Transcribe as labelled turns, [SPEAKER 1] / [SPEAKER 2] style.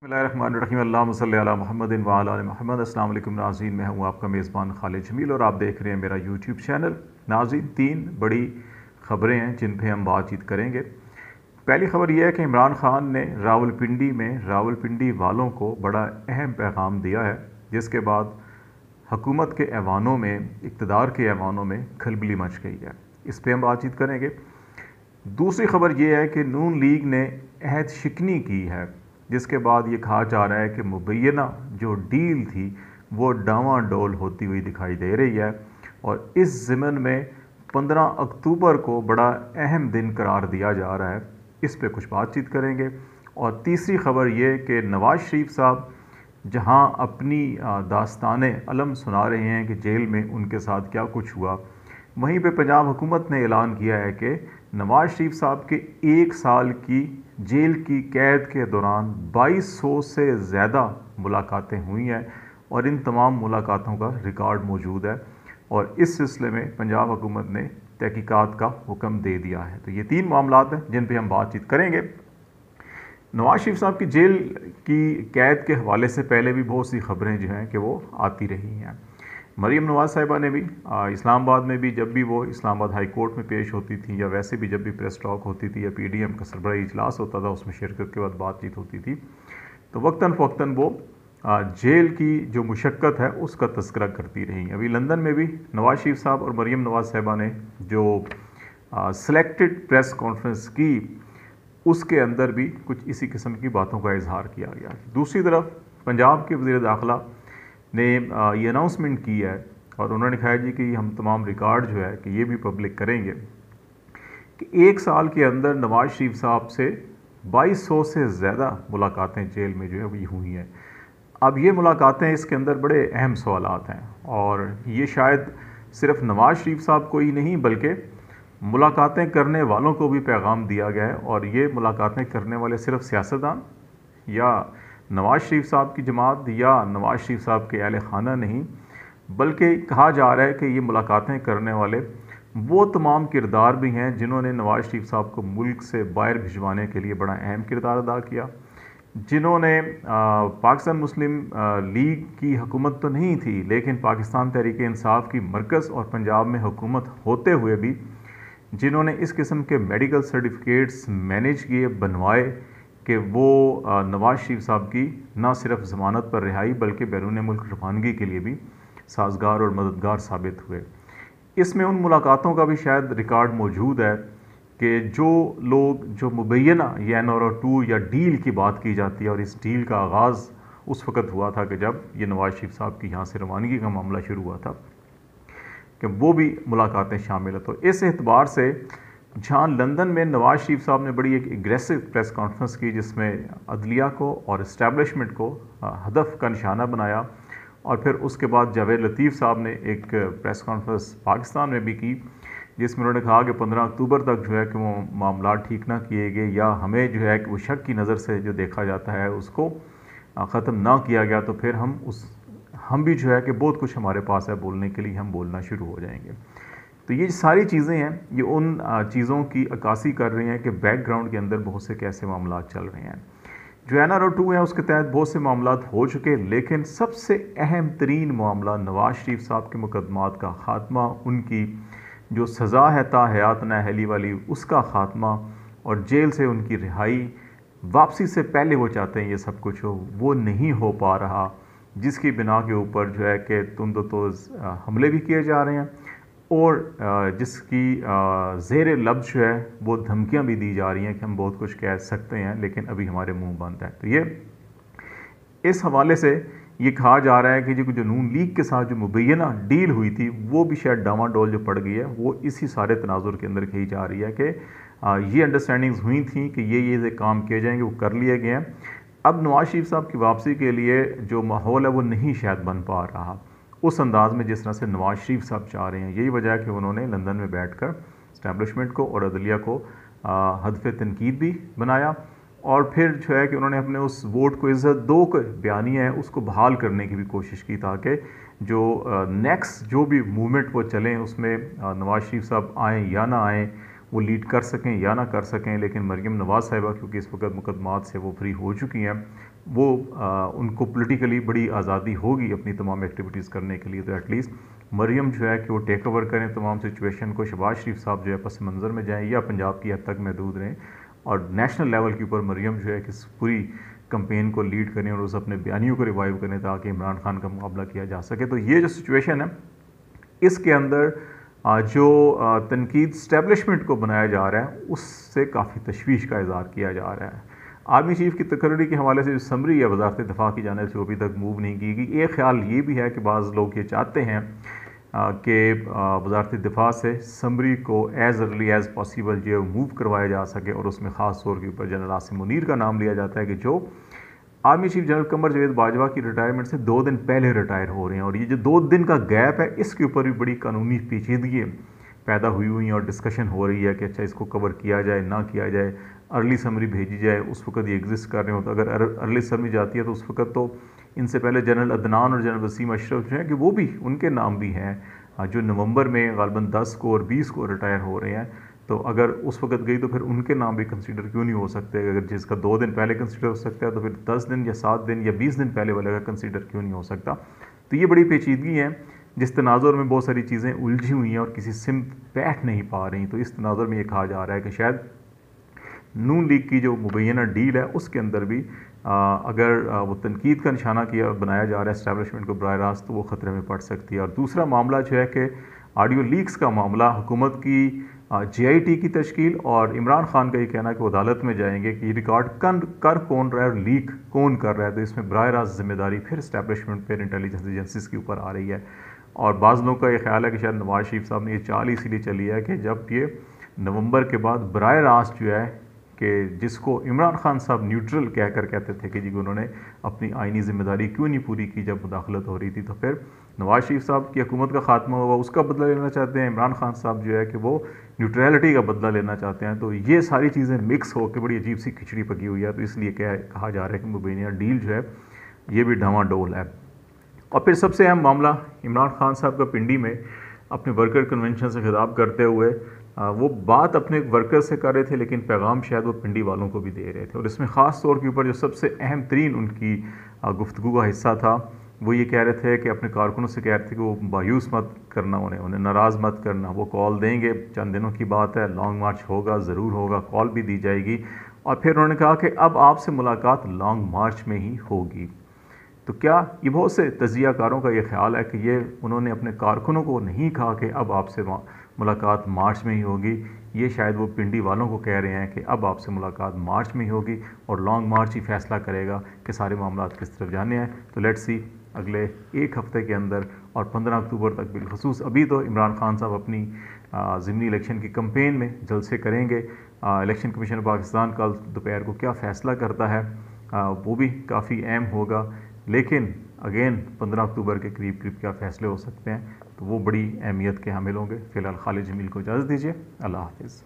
[SPEAKER 1] बिस्मिल्लाहिर्रहमानिर्रहीम अल्लाहुम्मा सल्लि अला मुहम्मदिन व अला आलि मुहम्मद। अस्सलाम वालेकुम नाज़रीन, मैं हूँ आपका मेज़बान खालिद जमील और आप देख रहे हैं मेरा यूट्यूब चैनल। नाज़रीन, तीन बड़ी ख़बरें हैं जिन पे हम बातचीत करेंगे। पहली ख़बर यह है कि इमरान ख़ान ने रावलपिंडी में रावलपिंडी वालों को बड़ा अहम पैगाम दिया है, जिसके बाद हुकूमत के ऐवानों में, इक़्तिदार के ऐवानों में खलबली मच गई है। इस पर हम बातचीत करेंगे। दूसरी ख़बर यह है कि नून लीग ने अहद शिकनी की है, जिसके बाद ये कहा जा रहा है कि मुबैना जो डील थी वो डामाडोल होती हुई दिखाई दे रही है और इस ज़िमन में 15 अक्टूबर को बड़ा अहम दिन करार दिया जा रहा है। इस पे कुछ बातचीत करेंगे। और तीसरी ख़बर ये कि नवाज़ शरीफ साहब जहां अपनी दास्ताने अलम सुना रहे हैं कि जेल में उनके साथ क्या कुछ हुआ, वहीं पे पंजाब हुकूमत ने ऐलान किया है कि नवाज़ शरीफ साहब के 1 साल की जेल की कैद के दौरान 2200 से ज़्यादा मुलाकातें हुई हैं और इन तमाम मुलाकातों का रिकॉर्ड मौजूद है और इस सिलसिले में पंजाब हुकूमत ने तहकीकात का हुक्म दे दिया है। तो ये तीन मामलात हैं जिन पे हम बातचीत करेंगे। नवाज़ शरीफ साहब की जेल की कैद के हवाले से पहले भी बहुत सी ख़बरें जो हैं कि वो आती रही हैं। मरीम नवाज़ साहिबा ने भी इस्लामाबाद में भी, जब भी वो इस्लामाबाद हाई कोर्ट में पेश होती थी या वैसे भी जब भी प्रेस टॉक होती थी या PDM का सरबराही इजलास होता था उसमें शिरकत के बाद बातचीत होती थी, तो वक्तन फ़वक्तन वो जेल की जो मुशक्क़त है उसका तज़किरा करती रही। अभी लंदन में भी नवाज़ शरीफ साहब और मरीम नवाज़ साहिबा ने जो सेलेक्टेड प्रेस कॉन्फ्रेंस की, उसके अंदर भी कुछ इसी किस्म की बातों का इजहार किया गया। दूसरी तरफ पंजाब के वज़ीर दाखिला ने ये अनाउंसमेंट की है और उन्होंने कहा जी कि हम तमाम रिकॉर्ड जो है कि ये भी पब्लिक करेंगे कि 1 साल के अंदर नवाज़ शरीफ साहब से 2200 से ज़्यादा मुलाकातें जेल में जो है वो हुई हैं। अब ये मुलाकातें, इसके अंदर बड़े अहम सवालात हैं और ये शायद सिर्फ नवाज़ शरीफ साहब को ही नहीं बल्कि मुलाकातें करने वालों को भी पैगाम दिया गया है। और ये मुलाकातें करने वाले सिर्फ सियासतदान या नवाज़ शरीफ साहब की जमात या नवाज़ शरीफ साहब के अहले खाना नहीं, बल्कि कहा जा रहा है कि ये मुलाकातें करने वाले वो तमाम किरदार भी हैं जिन्होंने नवाज़ शरीफ साहब को मुल्क से बाहर भिजवाने के लिए बड़ा अहम किरदार अदा किया, जिन्होंने पाकिस्तान मुस्लिम लीग की हुकूमत तो नहीं थी लेकिन पाकिस्तान तहरीक इंसाफ की मरकज़ और पंजाब में हुकूमत होते हुए भी जिन्होंने इस किस्म के मेडिकल सर्टिफिकेट्स मैनेज किए, बनवाए कि वो नवाज़ शरीफ साहब की ना सिर्फ ज़मानत पर रिहाई बल्कि बैरून मुल्क रवानगी के लिए भी साजगार और मददगार साबित हुए। इसमें उन मुलाकातों का भी शायद रिकॉर्ड मौजूद है कि जो लोग, जो मुबैना या NRO 2 या डील की बात की जाती है और इस डील का आगाज़ उस वक़्त हुआ था कि जब ये नवाज़ शरीफ साहब की यहाँ से रवानगी का मामला शुरू हुआ था, कि वो भी मुलाकातें शामिल है। तो इस एतबार से जहाँ लंदन में नवाज़ शरीफ साहब ने बड़ी एक एग्रेसिव प्रेस कॉन्फ्रेंस की जिसमें अदलिया को और इस्टेब्लिशमेंट को हदफ का निशाना बनाया, और फिर उसके बाद जावेद लतीफ़ साहब ने एक प्रेस कॉन्फ्रेंस पाकिस्तान में भी की जिसमें उन्होंने कहा कि 15 अक्टूबर तक जो है कि वो मामला ठीक ना किए गए या हमें जो है कि वो शक की नज़र से जो देखा जाता है उसको ख़त्म ना किया गया तो फिर हम भी जो है कि बहुत कुछ हमारे पास है बोलने के लिए, हम बोलना शुरू हो जाएंगे। तो ये सारी चीज़ें हैं, ये उन चीज़ों की अक्कासी कर रही हैं कि बैकग्राउंड के अंदर बहुत से कैसे मामला चल रहे हैं। जो NRO 2 है उसके तहत बहुत से मामला हो चुके, लेकिन सबसे अहम तरीन मामला नवाज़ शरीफ साहब के मुकदमात का ख़ात्मा, उनकी जो सज़ा है ता हयात नाअहली वाली उसका ख़ात्मा और जेल से उनकी रिहाई, वापसी से पहले वो चाहते हैं ये सब कुछ हो, वो नहीं हो पा रहा, जिसकी बिना के ऊपर जो है कि तो हमले भी किए जा रहे हैं और जिसकी ज़ेर लफ्ज़ जो है वो धमकियां भी दी जा रही हैं कि हम बहुत कुछ कह सकते हैं लेकिन अभी हमारे मुंह बंद है। तो ये इस हवाले से ये कहा जा रहा है कि जो नून लीग के साथ जो मुबैना डील हुई थी वो भी शायद डामाडोल जो पड़ गई है, वो इसी सारे तनाजुर के अंदर कही जा रही है कि ये अंडरस्टैंडिंग्स हुई थी कि ये काम किए जाएंगे, वो कर लिए गए हैं। अब नवाज़ शरीफ साहब की वापसी के लिए जो माहौल है वो नहीं शायद बन पा रहा उस अंदाज़ में जिस तरह से नवाज़ शरीफ साहब चाह रहे हैं। यही वजह है कि उन्होंने लंदन में बैठकर इस्टेब्लिशमेंट को और अदलिया को हदफ तनकीद भी बनाया और फिर जो है कि उन्होंने अपने उस वोट को इज़्ज़त दो के बयानिया है उसको बहाल करने की भी कोशिश की ताकि जो नेक्स्ट जो भी मूवमेंट वो चलें उसमें नवाज़ शरीफ साहब आएँ या ना आएँ, वो लीड कर सकें या ना कर सकें। लेकिन मरीम नवाज़ साहिबा क्योंकि इस वक्त मुकदमात से वो फ्री हो चुकी हैं वो उनको पॉलिटिकली बड़ी आज़ादी होगी अपनी तमाम एक्टिविटीज़ करने के लिए। तो एटलीस्ट मरियम जो है कि वो टेक ओवर करें तमाम सिचुएशन को, शहबाज शरीफ साहब जो है पस मंज़र में जाएँ या पंजाब की हद तक महदूद रहें, और नेशनल लेवल के ऊपर मरियम जो है कि पूरी कंपेन को लीड करें और उस अपने बयानियों को रिवाइव करें ताकि इमरान खान का मुकाबला किया जा सके। तो ये जो सिचुएशन है इसके अंदर जो तनकीद स्टैब्लिशमेंट को बनाया जा रहा है उससे काफ़ी तशवीश का इज़हार किया जा रहा है। आर्मी चीफ़ की तकर्री के हवाले से जो समरी है वज़ारत दिफ़ा की जानिब से वो अभी तक मूव नहीं की गई। एक ख्याल ये भी है कि बाज़ लोग ये चाहते हैं कि वज़ारत दिफ़ा से समरी को एज़ अर्ली एज़ पॉसिबल जो मूव करवाया जा सके, और उसमें ख़ास तौर के ऊपर जनरल आसिम मुनीर का नाम लिया जाता है कि जो army chief general Qamar Javed Bajwa की रिटायरमेंट से 2 दिन पहले रिटायर हो रहे हैं। और ये जो 2 दिन का गैप है इसके ऊपर भी बड़ी कानूनी पेचीदगी पैदा हुई हैं और डिस्कशन हो रही है कि अच्छा इसको कवर किया जाए ना किया जाए, अर्ली समरी भेजी जाए। उस वक्त ये एग्जिस्ट कर रहे हो तो अगर अर्ली समरी जाती है तो उस वक्त तो इनसे पहले जनरल अदनान और जनरल वसीम अशरफ जो हैं कि वो भी, उनके नाम भी हैं जो नवंबर में गालबन 10 को और 20 को रिटायर हो रहे हैं। तो अगर उस वक्त गई तो फिर उनके नाम भी कंसीडर क्यों नहीं हो सकते? अगर जिसका 2 दिन पहले कंसीडर हो सकता है तो फिर 10 दिन या 7 दिन या 20 दिन पहले वाले का कंसीडर क्यों नहीं हो सकता? तो ये बड़ी पेचीदगी है जिस तनाज़ुर में बहुत सारी चीज़ें उलझी हुई हैं और किसी सिमत बैठ नहीं पा रही। तो इस तनाज़ुर में ये कहा जा रहा है कि शायद नून लीग की जो मुबैना डील है उसके अंदर भी अगर वो तनकीद का निशाना किया बनाया जा रहा है इस्टेब्लिशमेंट को बराह रास्त, तो वो ख़तरे में पड़ सकती है। और दूसरा मामला जो है कि ऑडियो लीक्स का मामला, हुकूमत की JIT की तश्कील और इमरान खान का ये कहना कि वो अदालत में जाएंगे कि रिकॉर्ड कर कौन रहा है और लीक कौन कर रहा है। तो इसमें बराह रास्त जिम्मेदारी फिर इस्टेब्लिशमेंट पर इंटेलिजेंस एजेंसीज़ के ऊपर आ रही है। और बाज़ लोगों का ये ख्याल है कि शायद नवाज शरीफ साहब ने ये चाल इसीलिए चली है कि जब ये नवंबर के बाद बराह रास्त जो है कि जिसको इमरान खान साहब न्यूट्रल कहकर कहते थे कि जी उन्होंने अपनी आइनी ज़िम्मेदारी क्यों नहीं पूरी की जब मुदाखलत हो रही थी, तो फिर नवाज शरीफ साहब की हुकूमत का खात्मा हुआ उसका बदला लेना चाहते हैं। इमरान खान साहब जो है कि वो न्यूट्रलिटी का बदला लेना चाहते हैं। तो ये सारी चीज़ें मिक्स होकर बड़ी अजीब सी खिचड़ी पकी हुई है। तो इसलिए कहा जा रहा है कि मुबैना डील जो है ये भी डामाडोल है। और फिर सबसे अहम मामला, इमरान खान साहब का पिंडी में अपने वर्कर कन्वेंशन से खिताब करते हुए वो बात अपने वर्कर से कर रहे थे लेकिन पैगाम शायद वो पिंडी वालों को भी दे रहे थे। और इसमें ख़ास तौर के ऊपर जो सबसे अहम तरीन उनकी गुफ्तगू का हिस्सा था वो ये कह रहे थे कि अपने कारकुनों से कह रहे थे कि वो मायूस मत करना, उन्हें नाराज़ मत करना, वो कॉल देंगे, चंद दिनों की बात है, लॉन्ग मार्च होगा, ज़रूर होगा, कॉल भी दी जाएगी। और फिर उन्होंने कहा कि अब आपसे मुलाकात लॉन्ग मार्च में ही होगी। तो क्या ये बहुत से तजियाकारों का ये ख्याल है कि ये उन्होंने अपने कारकुनों को नहीं कहा कि अब आपसे मुलाकात मार्च में ही होगी, ये शायद वो पिंडी वालों को कह रहे हैं कि अब आपसे मुलाकात मार्च में ही होगी और लॉन्ग मार्च ही फैसला करेगा कि सारे मामला किस तरफ जाने हैं। तो लेट्स सी अगले एक हफ़्ते के अंदर और 15 अक्टूबर तक बिलखसूस। अभी तो इमरान खान साहब अपनी ज़िमनी इलेक्शन की कंपेन में जलसे करेंगे। इलेक्शन कमीशन पाकिस्तान कल दोपहर को क्या फ़ैसला करता है वो भी काफ़ी अहम होगा। लेकिन अगेन 15 अक्टूबर के करीब करीब क्या फ़ैसले हो सकते हैं तो वो बड़ी अहमियत के हामिल होंगे। फ़िलहाल खालिद जमील को इजाज़त दीजिए। अल्लाह हाफ़िज़।